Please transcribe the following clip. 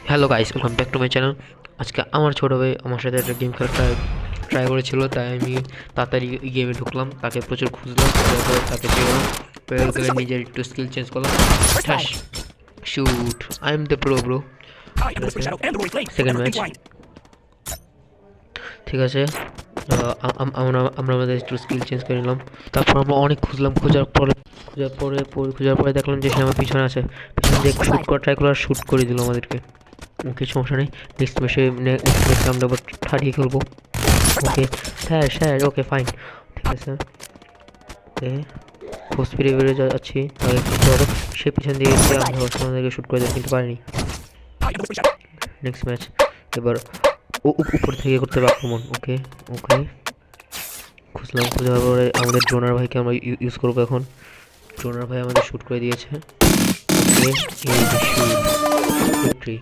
Hello guys, welcome back to my channel. আজকে আমার ছোটো ভাই আমার সাথে একটা গেম খেলা ট্রাই করেছিল, তাই আমি তাড়াতাড়ি গেমে ঢুকলাম। তাকে প্রচুর খুঁজলাম, খোঁজার পরে তাকে পেয়ে গেলে নিজের একটু স্কিল চেঞ্জ করলাম। ঠ্যাশ, shoot, I am the pro bro. ঠিক আছে, সেকেন্ড ম্যাচ। ঠিক আছে, আমরা আমাদের একটু স্কিল চেঞ্জ করে নিলাম। তারপর আমরা অনেক খুঁজলাম, খোঁজার পরে দেখলাম যে সে আমার পিছনে আছে। পিছনে দিয়ে শ্যুট করা ট্রাই করলো আর শ্যুট করে দিল আমাদেরকে। ওকে, সমস্যা নেই। নেক্সট ম্যাচে আমরা আবার হারিয়ে খেলবো। ওকে, হ্যাঁ হ্যাঁ, ওকে ফাইন। ঠিক আছে, ওকে, ফুল স্পিডে বেড়ে যাচ্ছি। তাহলে কিন্তু হবে, সে পিছন দিয়ে এসে আমাদেরকে শ্যুট করে দেয়, কিন্তু পারিনি। নেক্সট ম্যাচ, এবার উপর থেকে করতে হবে আক্রমণ। ওকে ওকে, খোঁজার পরে আমাদের ড্রোনার ভাইকে আমরা ইউজ করবো এখন। ড্রোনার ভাই আমাদের শ্যুট করে দিয়েছে। ওকে, এই যে শুট, ভিক্টরি।